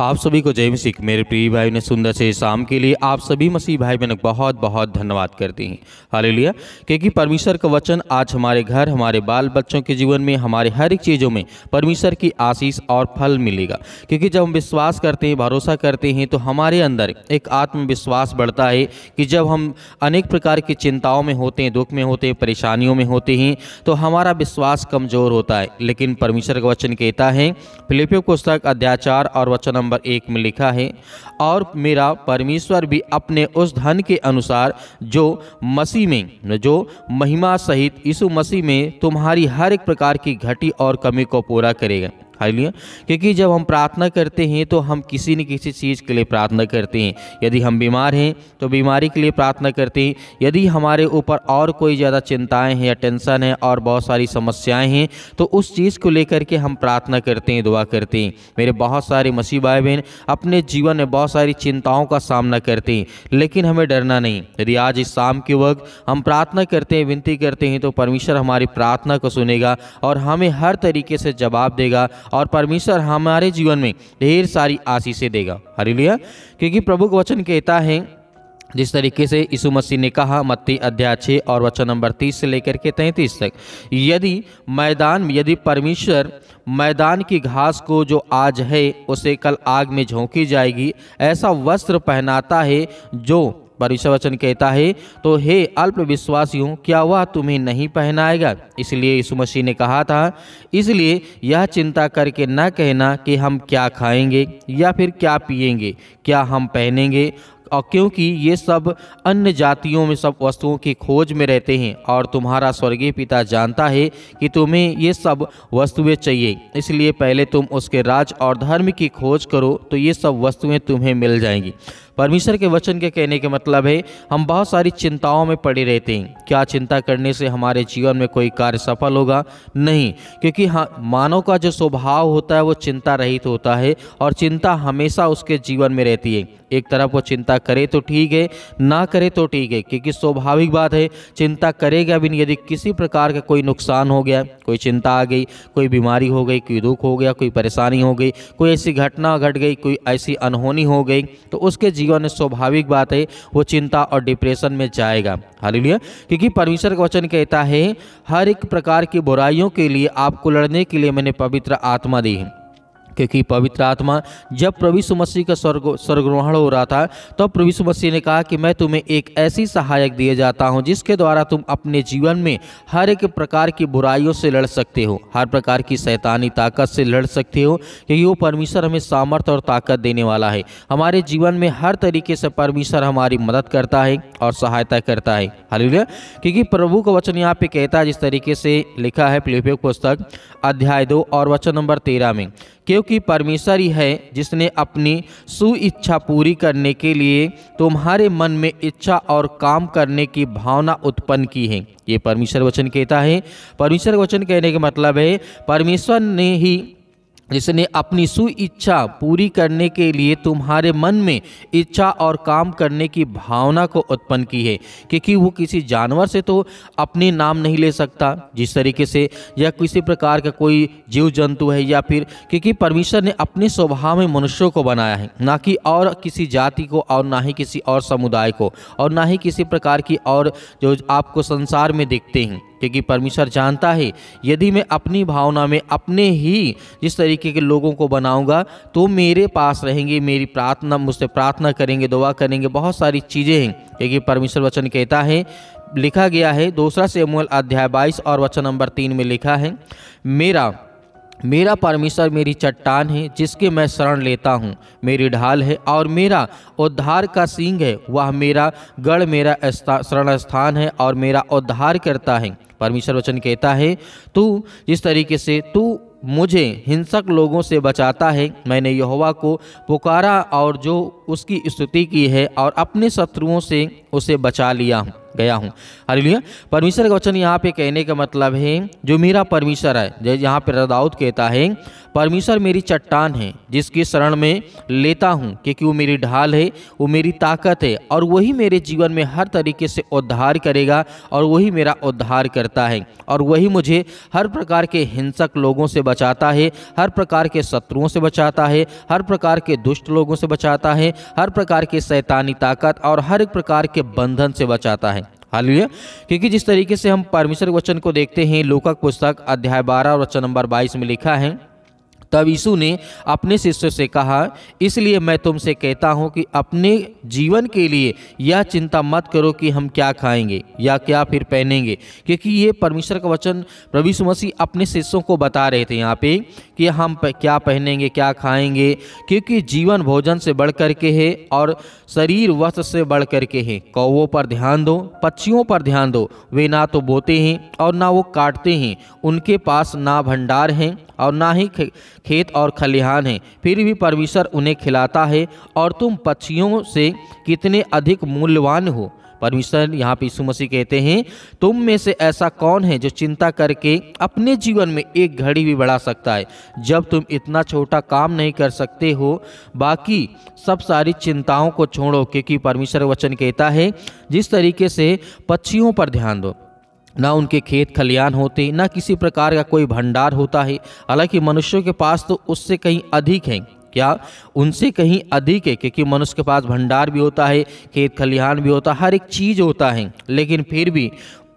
आप सभी को जय मसीह। मेरे प्रिय भाई ने सुंदर से शाम के लिए आप सभी मसीह भाई बहनों को बहुत बहुत धन्यवाद करते हैं। हालेलुया। क्योंकि परमेश्वर का वचन आज हमारे घर, हमारे बाल बच्चों के जीवन में, हमारे हर एक चीज़ों में परमेश्वर की आशीष और फल मिलेगा। क्योंकि जब हम विश्वास करते हैं, भरोसा करते हैं, तो हमारे अंदर एक आत्मविश्वास बढ़ता है कि जब हम अनेक प्रकार की चिंताओं में होते हैं, दुख में होते हैं, परेशानियों में होते हैं, तो हमारा विश्वास कमज़ोर होता है। लेकिन परमेश्वर का वचन कहता है, फिलिपियों पुस्तक अध्याय 4 और वचन नंबर 1 में लिखा है, और मेरा परमेश्वर भी अपने उस धन के अनुसार जो मसीह में, जो महिमा सहित यीशु मसीह में तुम्हारी हर एक प्रकार की घटी और कमी को पूरा करेगा। हालेलुया। क्योंकि जब हम प्रार्थना करते हैं तो हम किसी न किसी चीज़ के लिए प्रार्थना करते हैं। यदि हम बीमार हैं तो बीमारी के लिए प्रार्थना करते हैं। यदि हमारे ऊपर और कोई ज़्यादा चिंताएं हैं या टेंशन है और बहुत सारी समस्याएं हैं तो उस चीज़ को लेकर के हम प्रार्थना करते हैं, दुआ करते हैं। मेरे बहुत सारे मसीह भाई बहन अपने जीवन में बहुत सारी चिंताओं का सामना करते हैं, लेकिन हमें डरना नहीं। यदि आज इस शाम के वक्त हम प्रार्थना करते हैं, विनती करते हैं, तो परमेश्वर हमारी प्रार्थना को सुनेगा और हमें हर तरीके से जवाब देगा और परमेश्वर हमारे जीवन में ढेर सारी आशीषें देगा। हालेलुया। क्योंकि प्रभु का वचन कहता है, जिस तरीके से यीशु मसीह ने कहा मत्ती अध्याय 6 और वचन नंबर 30 से लेकर के 33 तक, यदि परमेश्वर मैदान की घास को जो आज है उसे कल आग में झोंकी जाएगी, ऐसा वस्त्र पहनाता है जो परमेश्वर वचन कहता है, तो हे अल्प विश्वासियों, क्या वह तुम्हें नहीं पहनाएगा। इसलिए यीशु मसीह ने कहा था, इसलिए यह चिंता करके न कहना कि हम क्या खाएंगे या फिर क्या पिएंगे, क्या हम पहनेंगे, और क्योंकि ये सब अन्य जातियों में सब वस्तुओं की खोज में रहते हैं और तुम्हारा स्वर्गीय पिता जानता है कि तुम्हें ये सब वस्तुएं चाहिए। इसलिए पहले तुम उसके राज और धर्म की खोज करो तो ये सब वस्तुएं तुम्हें मिल जाएंगी। परमेश्वर के वचन के कहने के मतलब है, हम बहुत सारी चिंताओं में पड़े रहते हैं। क्या चिंता करने से हमारे जीवन में कोई कार्य सफल होगा? नहीं। क्योंकि मानव का जो स्वभाव होता है वो चिंता रहित होता है और चिंता हमेशा उसके जीवन में रहती है। एक तरफ वो चिंता करे तो ठीक है, ना करे तो ठीक है, क्योंकि स्वाभाविक बात है, चिंता करेगा भी नहीं। यदि किसी प्रकार का कोई नुकसान हो गया, कोई चिंता आ गई, कोई बीमारी हो गई, कोई दुख हो गया, कोई परेशानी हो गई, कोई ऐसी घटना घट गई, कोई ऐसी अनहोनी हो गई, तो उसके जीवन में स्वाभाविक बात है वो चिंता और डिप्रेशन में जाएगा। हालेलुया। क्योंकि परमेश्वर का वचन कहता है, हर एक प्रकार की बुराइयों के लिए आपको लड़ने के लिए मैंने पवित्र आत्मा दी है। क्योंकि पवित्र आत्मा जब प्रभु यीशु मसीह का स्वर्गरोहण हो रहा था, तो प्रभु यीशु मसीह ने कहा कि मैं तुम्हें एक ऐसी सहायक दिए जाता हूं जिसके द्वारा तुम अपने जीवन में हर एक प्रकार की बुराइयों से लड़ सकते हो, हर प्रकार की शैतानी ताकत से लड़ सकते हो। क्योंकि वो परमेश्वर हमें सामर्थ्य और ताकत देने वाला है। हमारे जीवन में हर तरीके से परमेश्वर हमारी मदद करता है और सहायता करता है। हालेलुया। क्योंकि प्रभु का वचन यहाँ पे कहता है, जिस तरीके से लिखा है फिलिपियों पुस्तक अध्याय 2 और वचन नंबर 13 में, क्योंकि परमेश्वर ही है जिसने अपनी सुइच्छा पूरी करने के लिए तुम्हारे मन में इच्छा और काम करने की भावना उत्पन्न की है। ये परमेश्वर वचन कहता है। परमेश्वर वचन कहने का मतलब है, परमेश्वर ने ही जिसने अपनी सुइच्छा पूरी करने के लिए तुम्हारे मन में इच्छा और काम करने की भावना को उत्पन्न की है। क्योंकि वो किसी जानवर से तो अपने नाम नहीं ले सकता, जिस तरीके से, या किसी प्रकार का कोई जीव जंतु है, या फिर क्योंकि परमेश्वर ने अपने स्वभाव में मनुष्यों को बनाया है, ना कि और किसी जाति को, और ना ही किसी और समुदाय को, और ना ही किसी प्रकार की और जो आपको संसार में दिखते हैं। क्योंकि परमेश्वर जानता है, यदि मैं अपनी भावना में अपने ही जिस तरीके के लोगों को बनाऊंगा तो मेरे पास रहेंगे, मेरी प्रार्थना, मुझसे प्रार्थना करेंगे, दुआ करेंगे, बहुत सारी चीज़ें हैं। क्योंकि परमेश्वर वचन कहता है, लिखा गया है 2 शमूएल अध्याय 22 और वचन नंबर 3 में लिखा है, मेरा परमेश्वर मेरी चट्टान है जिसके मैं शरण लेता हूँ, मेरी ढाल है और मेरा उद्धार का सींग है, वह मेरा गढ़, मेरा शरण स्थान है और मेरा उद्धार करता है। परमेश्वर वचन कहता है, तू जिस तरीके से तू मुझे हिंसक लोगों से बचाता है, मैंने यहोवा को पुकारा और जो उसकी स्तुति की है और अपने शत्रुओं से उसे बचा गया हूँ। हालेलुया। परमेश्वर का वचन यहाँ पे कहने का मतलब है, जो मेरा परमेश्वर है, जैसे यहाँ पे दाऊद कहता है, परमेश्वर मेरी चट्टान है जिसकी शरण में लेता हूँ, क्योंकि वो मेरी ढाल है, वो मेरी ताकत है और वही मेरे जीवन में हर तरीके से उद्धार करेगा और वही मेरा उद्धार करता है और वही मुझे हर प्रकार के हिंसक लोगों से बचाता है, हर प्रकार के शत्रुओं से बचाता है, हर प्रकार के दुष्ट लोगों से बचाता है, हर प्रकार के शैतानी ताकत और हर एक प्रकार के बंधन से बचाता है। हालेलुया। क्योंकि जिस तरीके से हम परमेश्वर वचन को देखते हैं, लूका की पुस्तक अध्याय 12 और वचन नंबर 22 में लिखा है, तब यीशु ने अपने शिष्यों से कहा, इसलिए मैं तुमसे कहता हूँ कि अपने जीवन के लिए यह चिंता मत करो कि हम क्या खाएंगे या क्या फिर पहनेंगे, क्योंकि ये परमेश्वर का वचन प्रभु यीशु मसीह अपने शिष्यों को बता रहे थे यहाँ पे कि हम क्या पहनेंगे, क्या खाएंगे, क्योंकि जीवन भोजन से बढ़ कर के है और शरीर वस्त्र से बढ़ कर के है। कौवों पर ध्यान दो, पक्षियों पर ध्यान दो, वे ना तो बोते हैं और ना वो काटते हैं, उनके पास ना भंडार हैं और ना ही खेत और खलिहान हैं, फिर भी परमेश्वर उन्हें खिलाता है और तुम पक्षियों से कितने अधिक मूल्यवान हो। परमेश्वर यहाँ पे यीशु मसीह कहते हैं, तुम में से ऐसा कौन है जो चिंता करके अपने जीवन में एक घड़ी भी बढ़ा सकता है। जब तुम इतना छोटा काम नहीं कर सकते हो, बाकी सब सारी चिंताओं को छोड़ो, क्योंकि परमेश्वर वचन कहता है, जिस तरीके से पक्षियों पर ध्यान दो, ना उनके खेत खलियान होते, ना किसी प्रकार का कोई भंडार होता है, हालांकि मनुष्यों के पास तो उससे कहीं अधिक है। क्या उनसे कहीं अधिक है, क्योंकि मनुष्य के पास भंडार भी होता है, खेत खलिहान भी होता है, हर एक चीज़ होता है, लेकिन फिर भी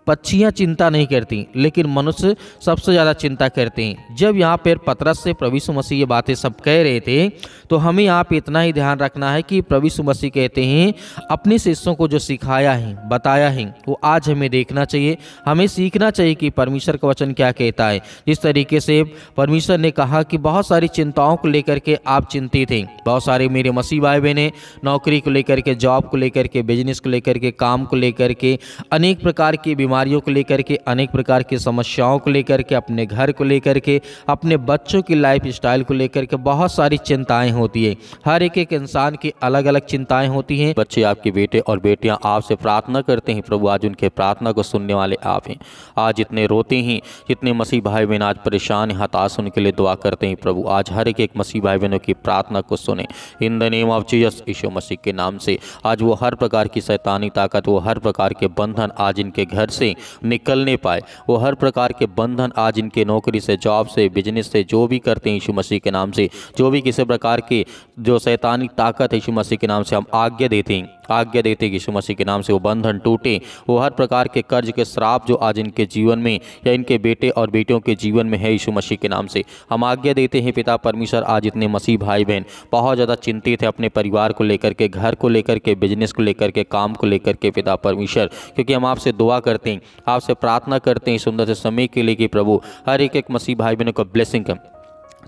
पक्षियाँ चिंता नहीं करती, लेकिन मनुष्य सबसे ज़्यादा चिंता करते हैं। जब यहाँ पर पतरस से प्रभु यीशु मसीह ये बातें सब कह रहे थे, तो हमें यहाँ पे इतना ही ध्यान रखना है कि प्रभु यीशु मसीह कहते हैं, अपने शिष्यों को जो सिखाया है, बताया है, वो आज हमें देखना चाहिए, हमें सीखना चाहिए कि परमेश्वर का वचन क्या कहता है। जिस तरीके से परमेश्वर ने कहा कि बहुत सारी चिंताओं को लेकर के आप चिंतित हैं, बहुत सारे मेरे मसीह भाई बहनें नौकरी को लेकर के, जॉब को लेकर के, बिजनेस को लेकर के, काम को लेकर के, अनेक प्रकार की बीमारियों को लेकर के, अनेक प्रकार की समस्याओं को लेकर के, अपने घर को लेकर के, अपने बच्चों की लाइफ स्टाइल को लेकर के बहुत सारी चिंताएं होती है। हर एक इंसान की अलग अलग चिंताएं होती हैं। बच्चे आपके बेटे और बेटियां आपसे प्रार्थना करते हैं, प्रभु आज उनके प्रार्थना को सुनने वाले आप हैं। आज जितने रोते हैं, जितने मसीह भाई बहन आज परेशान हैं, हताश, उनके लिए दुआ करते हैं। प्रभु आज हर एक मसीह भाई बहनों की प्रार्थना को सुने in the name of Jesus, Yeshu Masih के नाम से। आज वो हर प्रकार की शैतानी ताकत, वो हर प्रकार के बंधन आज इनके घर से निकलने पाए, वो हर प्रकार के बंधन आज इनके नौकरी से, जॉब से, बिजनेस से, जो भी करते हैं यीशु मसीह के नाम से, जो भी किसी प्रकार के जो शैतानी ताकत है, यीशु मसीह के नाम से हम आज्ञा देते हैं कि यीशु मसीह के नाम से वो बंधन टूटे। वो हर प्रकार के कर्ज के श्राप जो आज इनके जीवन में या इनके बेटे और बेटियों के जीवन में है, यीशु मसीह के नाम से हम आज्ञा देते हैं। पिता परमेश्वर आज इतने मसीह भाई बहन बहुत ज़्यादा चिंतित है अपने परिवार को लेकर के, घर को लेकर के, बिजनेस को लेकर के, काम को लेकर के, पिता परमेश्वर, क्योंकि हम आपसे दुआ करते हैं, आपसे प्रार्थना करते हैं सुंदर से समय के लिए कि प्रभु हर एक मसीह भाई बहनों को ब्लेसिंग कर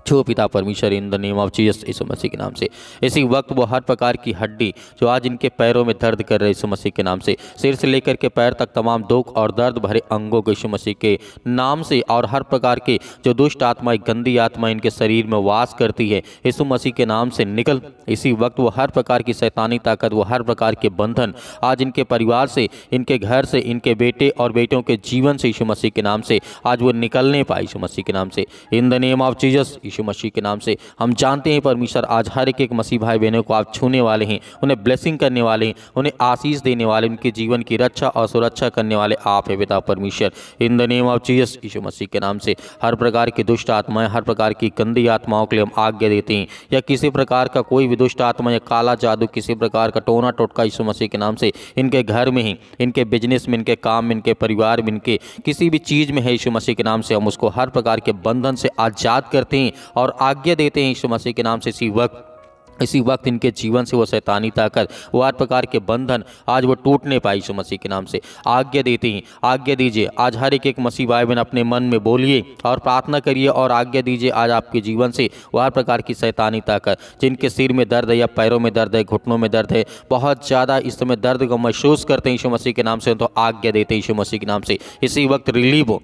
छो पिता परमेश्वर in the name of Jesus, Yeshu Masih के नाम से। इसी वक्त वो हर प्रकार की हड्डी जो आज इनके पैरों में दर्द कर रहे यीशु मसीह के नाम से, सिर से लेकर के पैर तक तमाम दुख और दर्द भरे अंगों को यीशु मसीह के नाम से, और हर प्रकार के जो दुष्ट आत्माएं, गंदी आत्मा इनके शरीर में वास करती है, यीशु मसीह के नाम से निकल। इसी वक्त वो हर प्रकार की शैतानी ताकत, वो हर प्रकार के बंधन आज इनके परिवार से, इनके घर से, इनके बेटे और बेटियों के जीवन से यीशु मसीह के नाम से आज वो निकलने पाए यीशु मसीह के नाम से in the name of Jesus, Yeshu Masih के नाम से। हम जानते हैं परमेश्वर आज हर एक मसीह भाई बहनों को आप छूने वाले हैं, उन्हें ब्लेसिंग करने वाले हैं, उन्हें आशीष देने वाले, उनके जीवन की रक्षा और सुरक्षा करने वाले आप हैं पिता परमेश्वर in the name of Jesus, Yeshu Masih के नाम से। हर प्रकार की दुष्ट आत्माएं, हर प्रकार की गंदी आत्माओं के लिए हम आज्ञा देते हैं, या किसी प्रकार का कोई भी दुष्ट आत्मा या काला जादू, किसी प्रकार का टोना टोटका यीशु मसीह के नाम से इनके घर में ही, इनके बिजनेस में, इनके काम में, इनके परिवार में, इनके किसी भी चीज़ में है यीशु मसीह के नाम से, हम उसको हर प्रकार के बंधन से आज़ाद करते हैं और आज्ञा देते हैं यीशु मसीह के नाम से। इसी वक्त इनके जीवन से वो शैतानी ताकत, वो हर प्रकार के बंधन आज वो टूटने पाए यीशु मसीह के नाम से आज्ञा देते हैं। आज्ञा दीजिए आज हर एक मसीह भाई बहन अपने मन में बोलिए और प्रार्थना करिए और आज्ञा दीजिए आज आपके जीवन से वो हर प्रकार की शैतानी ताकत, जिनके सिर में दर्द है या पैरों में दर्द है, घुटनों में दर्द है, बहुत ज़्यादा इस समय दर्द को महसूस करते हैं यीशु मसीह के नाम से, तो आज्ञा देते हैं यीशु मसीह के नाम से इसी वक्त रिलीव हो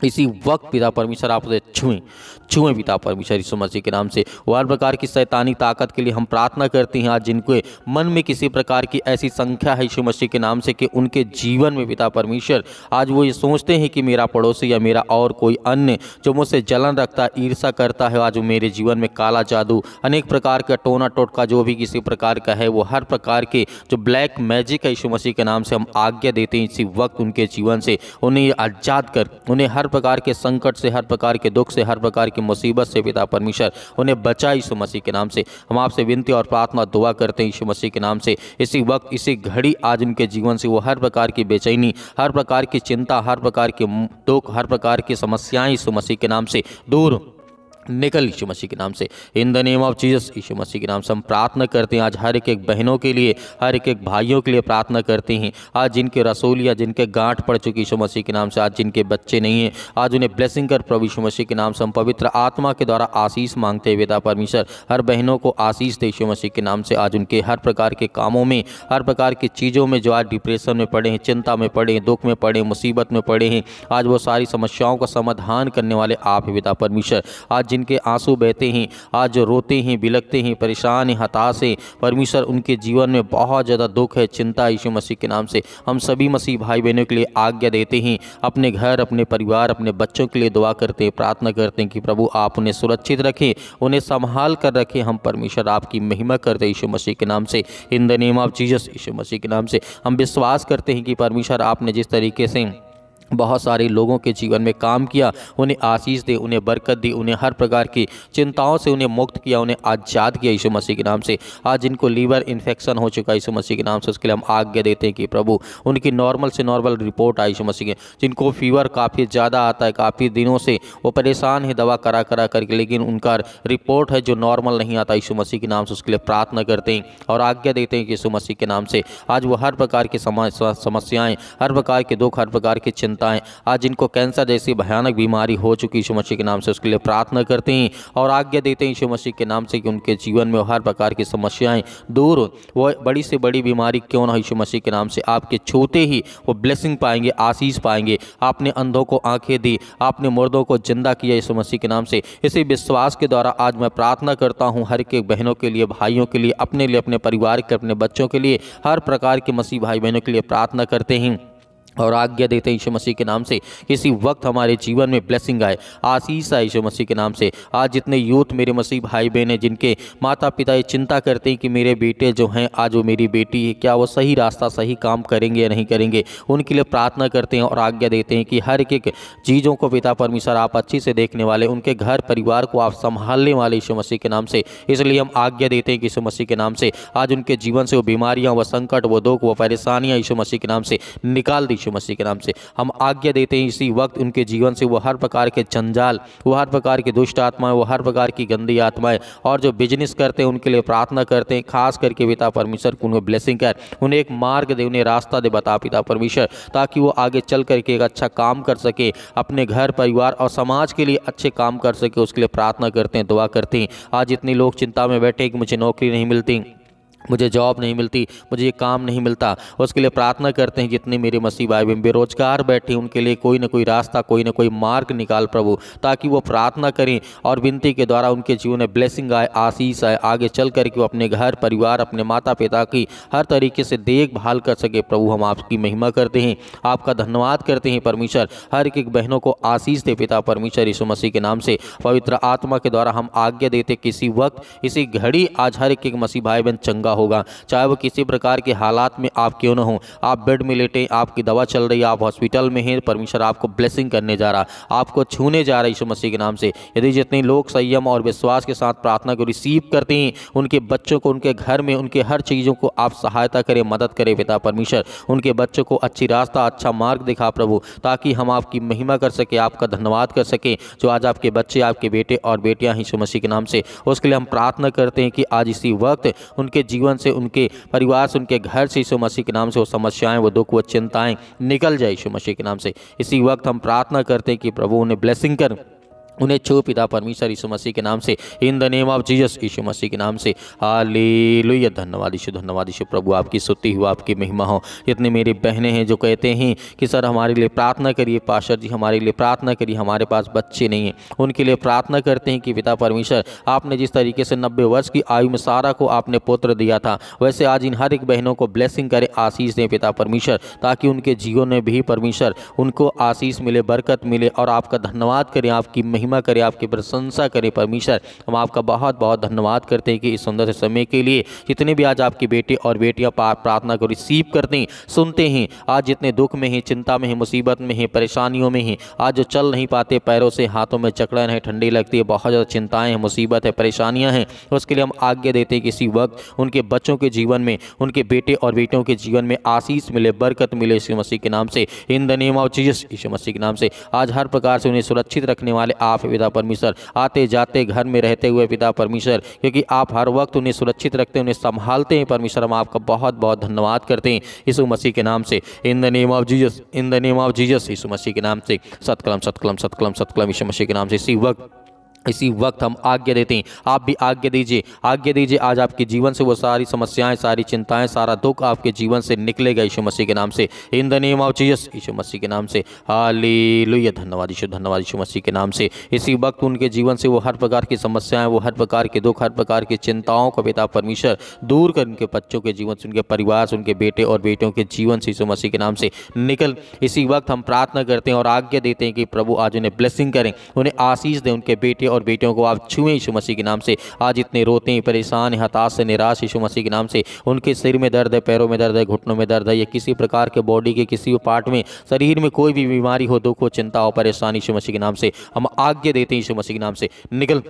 इसी वक्त पिता परमेश्वर आप उसे छुएं पिता परमेश्वर यीशु मसीह के नाम से। वो हर प्रकार की शैतानी ताकत के लिए हम प्रार्थना करते हैं। आज जिनके मन में किसी प्रकार की ऐसी संख्या है यीशु मसीह के नाम से कि उनके जीवन में पिता परमेश्वर आज वो ये सोचते हैं कि मेरा पड़ोसी या मेरा और कोई अन्य जो मुझसे जलन रखता है, ईर्षा करता है, आज वो मेरे जीवन में काला जादू, अनेक प्रकार का टोना टोटका जो भी किसी प्रकार का है, वो हर प्रकार के जो ब्लैक मैजिक है यीशु मसीह के नाम से हम आज्ञा देते हैं इसी वक्त उनके जीवन से उन्हें आजाद कर, उन्हें हर प्रकार के संकट से, हर प्रकार के दुख से, हर प्रकार की मुसीबत से पिता परमेश्वर उन्हें बचा यीशु मसीह के नाम से। हम आपसे विनती और प्रार्थना दुआ करते हैं यीशु मसीह के नाम से इसी वक्त इसी घड़ी आज उनके जीवन से वो हर प्रकार की बेचैनी, हर प्रकार की चिंता, हर प्रकार के दुख, हर प्रकार की समस्याएं यीशु मसीह के नाम से दूर निकल यीशु मसीह के नाम से। In the name of Jesus Yeshu Masih के नाम से हम प्रार्थना करते हैं। आज हर एक बहनों के लिए, हर एक भाइयों के लिए प्रार्थना करते हैं। आज जिनके रसूल या जिनके गांठ पड़ चुकी यीशु मसीह के नाम से, आज जिनके बच्चे नहीं हैं, आज उन्हें ब्लेसिंग कर प्रभु यीशु मसीह के नाम से हम पवित्र आत्मा के द्वारा आशीष मांगते हैं। पिता परमेश्वर हर बहनों को आशीष दे यीशु मसीह के नाम से। आज उनके हर प्रकार के कामों में, हर प्रकार की चीज़ों में जो आज डिप्रेशन में पड़े हैं, चिंता में पड़े हैं, दुख में पड़े हैं, मुसीबत में पड़े हैं, आज वो सारी समस्याओं का समाधान करने वाले आप हैं पिता परमेश्वर। आज जिनके आंसू बहते हैं, आज जो रोते हैं, बिलखते हैं, परेशान हैं, हताश हैं, परमेश्वर उनके जीवन में बहुत ज़्यादा दुख है, चिंता है, यीशु मसीह के नाम से हम सभी मसीह भाई बहनों के लिए आज्ञा देते हैं। अपने घर, अपने परिवार, अपने बच्चों के लिए दुआ करते हैं, प्रार्थना करते हैं कि प्रभु आप उन्हें सुरक्षित रखें, उन्हें संभाल कर रखें। हम परमेश्वर आपकी महिमा करते हैं यीशु मसीह के नाम से। In the name of Jesus Yeshu Masih के नाम से हम विश्वास करते हैं कि परमेश्वर आपने जिस तरीके से बहुत सारे लोगों के जीवन में काम किया, उन्हें आशीष दे, उन्हें बरकत दी, उन्हें हर प्रकार की चिंताओं से उन्हें मुक्त किया, उन्हें आज़ाद किया यीशु मसीह के नाम से। आज जिनको लीवर इन्फेक्शन हो चुका है यीशु मसीह के नाम से, उसके लिए हम आज्ञा देते हैं कि प्रभु उनकी नॉर्मल से नॉर्मल रिपोर्ट आई यीशु मसीह के। जिनको फीवर काफ़ी ज़्यादा आता है, काफ़ी दिनों से वो परेशान है दवा करा करके, लेकिन उनका रिपोर्ट है जो नॉर्मल नहीं आता यीशु मसीह के नाम से, उसके लिए प्रार्थना करते हैं और आज्ञा देते हैं कि यीशु मसीह के नाम से आज वो हर प्रकार की समस्याएँ, हर प्रकार के दुख, हर प्रकार की चिंताएं, आज जिनको कैंसर जैसी भयानक बीमारी हो चुकी यीशु मसीह के नाम से, उसके लिए प्रार्थना करते हैं और आज्ञा देते हैं यीशु मसीह के नाम से कि उनके जीवन में हर प्रकार की समस्याएं दूर, वो बड़ी से बड़ी बीमारी क्यों ना यीशु मसीह के नाम से आपके छूते ही वो ब्लेसिंग पाएंगे, आशीष पाएंगे। आपने अंधों को आंखें दी, आपने मुर्दों को जिंदा किया यीशु मसीह के नाम से। इसी विश्वास के द्वारा आज मैं प्रार्थना करता हूँ हर एक बहनों के लिए, भाइयों के लिए, अपने लिए, अपने परिवार के, अपने बच्चों के लिए, हर प्रकार के मसीह भाई बहनों के लिए प्रार्थना करते हैं और आज्ञा देते हैं यीशु मसीह के नाम से किसी वक्त हमारे जीवन में ब्लेसिंग आए, आशीष आए यीशु मसीह के नाम से। आज जितने यूथ मेरे मसीह भाई बहन हैं, जिनके माता पिता ये चिंता करते हैं कि मेरे बेटे जो हैं, आज वो मेरी बेटी है, क्या वो सही रास्ता, सही काम करेंगे या नहीं करेंगे, उनके लिए प्रार्थना करते हैं और आज्ञा देते हैं कि हर एक चीज़ों को पिता परमेश्वर आप अच्छी से देखने वाले, उनके घर परिवार को आप संभालने वाले यीशु मसीह के नाम से। इसलिए हम आज्ञा देते हैं कि यीशु मसीह के नाम से आज उनके जीवन से वो बीमारियाँ, वो संकट, वो दुख, वो परेशानियाँ यीशु मसीह के नाम से निकाल दी यीशु मसीह के नाम से। हम आज्ञा देते हैं इसी वक्त उनके जीवन से वो हर प्रकार के जंजाल, वो हर प्रकार की दुष्ट आत्माएं, वो हर प्रकार की गंदी आत्माएं और जो बिजनेस करते हैं उनके लिए प्रार्थना करते हैं। खास करके पिता परमेश्वर को उन्हें ब्लेसिंग कर, उन्हें एक मार्ग दे, उन्हें रास्ता दे बता पिता परमेश्वर, ताकि वो आगे चल करके एक अच्छा काम कर सके, अपने घर परिवार और समाज के लिए अच्छे काम कर सके। उसके लिए प्रार्थना करते हैं, दुआ करते हैं। आज इतने लोग चिंता में बैठे कि मुझे नौकरी नहीं मिलती, मुझे जॉब नहीं मिलती, मुझे ये काम नहीं मिलता, उसके लिए प्रार्थना करते हैं। जितने मेरे मसीह भाई बहन बेरोजगार बैठे उनके लिए कोई ना कोई रास्ता, कोई ना कोई मार्ग निकाल प्रभु, ताकि वो प्रार्थना करें और विनती के द्वारा उनके जीवन में ब्लेसिंग आए, आशीष आए, आगे चल करके वो अपने घर परिवार, अपने माता पिता की हर तरीके से देखभाल कर सके। प्रभु हम आपकी महिमा करते हैं, आपका धन्यवाद करते हैं परमेश्वर। हर एक बहनों को आशीष दे पिता परमेश्वर यीशु मसीह के नाम से। पवित्र आत्मा के द्वारा हम आज्ञा देते किसी वक्त, इसी घड़ी आज हर एक मसीह भाई बहन चंगा होगा, चाहे वो किसी प्रकार के हालात में आप क्यों न हो। आप बेड में लेटे, आपकी दवा चल रही है, आप हॉस्पिटल में हैं, परमेश्वर आपको ब्लेसिंग करने जा रहा, आपको छूने जा रहा है यीशु मसीह के नाम से। यदि जितने लोग संयम और विश्वास के साथ प्रार्थना को रिसीव करते हैं, उनके बच्चों को, उनके घर में, उनके हर चीज़ों को आप सहायता करें, मदद करें पिता परमेश्वर। उनके बच्चों को अच्छी रास्ता, अच्छा मार्ग दिखा प्रभु, ताकि हम आपकी महिमा कर सके, आपका धन्यवाद कर सके। जो आज आपके बच्चे, आपके बेटे और बेटियां हैं यीशु मसीह के नाम से, उसके लिए हम प्रार्थना करते हैं कि आज इसी वक्त उनके जीवन से, उनके परिवार से, उनके घर से यीशु मसीह के नाम से वो समस्याएं, वो दुख, वो चिंताएं निकल जाए यीशु मसीह के नाम से। इसी वक्त हम प्रार्थना करते हैं कि प्रभु उन्हें ब्लेसिंग कर, उन्हें छू पिता परमेश्वर यीशु मसीह के नाम से, in the name of Jesus Yeshu Masih के नाम से। हालेलुया। धन्यवाद यीशु प्रभु आपकी स्तुति हो, आपकी महिमा हो। जितने मेरी बहनें हैं जो कहते हैं कि सर हमारे लिए प्रार्थना करिए, पास्टर जी हमारे लिए प्रार्थना करिए, हमारे पास बच्चे नहीं हैं, उनके लिए प्रार्थना करते हैं कि पिता परमेश्वर आपने जिस तरीके से 90 वर्ष की आयु में सारा को आपने पुत्र दिया था, वैसे आज इन हर एक बहनों को ब्लेसिंग करे, आशीष दें पिता परमेश्वर, ताकि उनके जीवन में भी परमेश्वर उनको आशीष मिले, बरकत मिले और आपका धन्यवाद करें, आपकी महिमा करें, आपकी प्रशंसा करें। परमेश्वर हम आपका बहुत बहुत धन्यवाद करते हैं कि इस सुंदर से समय के लिए जितने भी आज आपके बेटे और बेटियां प्रार्थना को रिसीव करते हैं, सुनते हैं, आज जितने दुख में हैं, चिंता में हैं, मुसीबत में हैं, परेशानियों में हैं, आज जो चल नहीं पाते, पैरों से हाथों में जकड़न है, ठंडी लगती है, बहुत ज़्यादा चिंताएं हैं, मुसीबत है, परेशानियां हैं, उसके लिए हम आज्ञा देते हैं कि इसी वक्त उनके बच्चों के जीवन में, उनके बेटे और बेटियों के जीवन में आशीष मिले, बरकत मिले यीशु मसीह के नाम से, in the name of Jesus Yeshu Masih के नाम से। आज हर प्रकार से उन्हें सुरक्षित रखने वाले आप पिता परमेश्वर, आते जाते घर में रहते हुए पिता परमेश्वर, क्योंकि आप हर वक्त उन्हें सुरक्षित रखते हैं, उन्हें संभालते हैं परमेश्वर, हम आपका बहुत बहुत धन्यवाद करते हैं यीशु मसीह के नाम से, in the name of Jesus, in the name of Jesus Yeshu Masih के नाम से। सतकलम सतकलम सतकलम सतकलम यीशु मसीह के नाम से। इसी वक्त हम आज्ञा देते हैं, आप भी आज्ञा दीजिए आज आपके जीवन से वो सारी समस्याएं, सारी चिंताएं, सारा दुख आपके जीवन से निकलेगा यीशु मसीह के नाम से, in the name of Jesus Yeshu Masih के नाम से। हालेलुया। धन्यवाद यीशु मसीह के नाम से। इसी वक्त उनके जीवन से वो हर प्रकार की समस्याएं, वो हर प्रकार के दुख, हर प्रकार की चिंताओं को पिता परमेश्वर दूर कर उनके बच्चों के जीवन से, उनके परिवार से, उनके बेटे और बेटियों के जीवन से यीशु मसीह के नाम से निकल। इसी वक्त हम प्रार्थना करते हैं और आज्ञा देते हैं कि प्रभु आज उन्हें ब्लेसिंग करें, उन्हें आशीष दें, उनके बेटे और बेटियों को आप छुएं यीशु मसीह के नाम से। आज इतने रोते हैं, परेशान, हताश से निराश यीशु मसीह के नाम से, उनके सिर में दर्द है, पैरों में दर्द है, घुटनों में दर्द है, या किसी प्रकार के बॉडी के किसी भी पार्ट में, शरीर में कोई भी बीमारी हो, दुख हो, चिंता हो, परेशानी यीशु मसीह के नाम से हम आज्ञा देते हैं यीशु मसीह के नाम से निकल,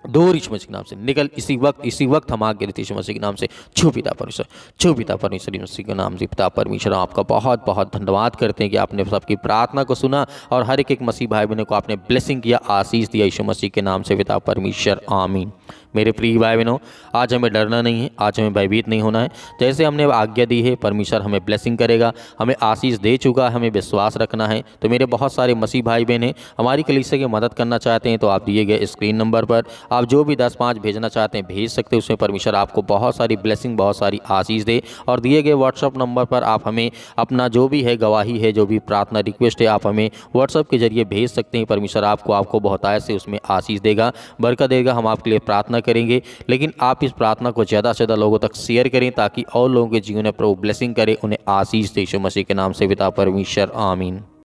दूर यीशु मसीह के नाम से निकल। इसी वक्त हम आगे देते यीशु मसीह के नाम से। छू पिता परमेश्वर यीशु मसीह के नाम से। पिता परमेश्वर आपका बहुत बहुत धन्यवाद करते हैं कि आपने सबकी प्रार्थना को सुना और हर एक मसीह भाई बहनों को आपने ब्लेसिंग किया, आशीष दिया यीशु मसीह के नाम से। पिता परमेश्वर आमीन। मेरे प्रिय भाई बहनों, आज हमें डरना नहीं है, आज हमें भयभीत नहीं होना है। जैसे हमने आज्ञा दी है, परमेश्वर हमें ब्लेसिंग करेगा, हमें आशीष दे चुका है, हमें विश्वास रखना है। तो मेरे बहुत सारे मसीह भाई बहन हैं, हमारी कलीसिया की मदद करना चाहते हैं, तो आप दिए गए स्क्रीन नंबर पर आप जो भी 10-5 भेजना चाहते हैं भेज सकते हैं। उसमें परमेश्वर आपको बहुत सारी ब्लेसिंग, बहुत सारी आशीष दे। और दिए गए व्हाट्सअप नंबर पर आप हमें अपना जो भी है, गवाही है, जो भी प्रार्थना रिक्वेस्ट है, आप हमें व्हाट्सअप के जरिए भेज सकते हैं। परमेश्वर आपको बहुतायत से उसमें आशीष देगा, बरकत देगा। हम आपके लिए प्रार्थना करेंगे, लेकिन आप इस प्रार्थना को ज़्यादा से ज़्यादा लोगों तक शेयर करें, ताकि और लोगों के जीवन में प्रभु ब्लेसिंग करे, उन्हें आशीष दे यीशु मसीह के नाम से। पिता परमेश्वर आमीन।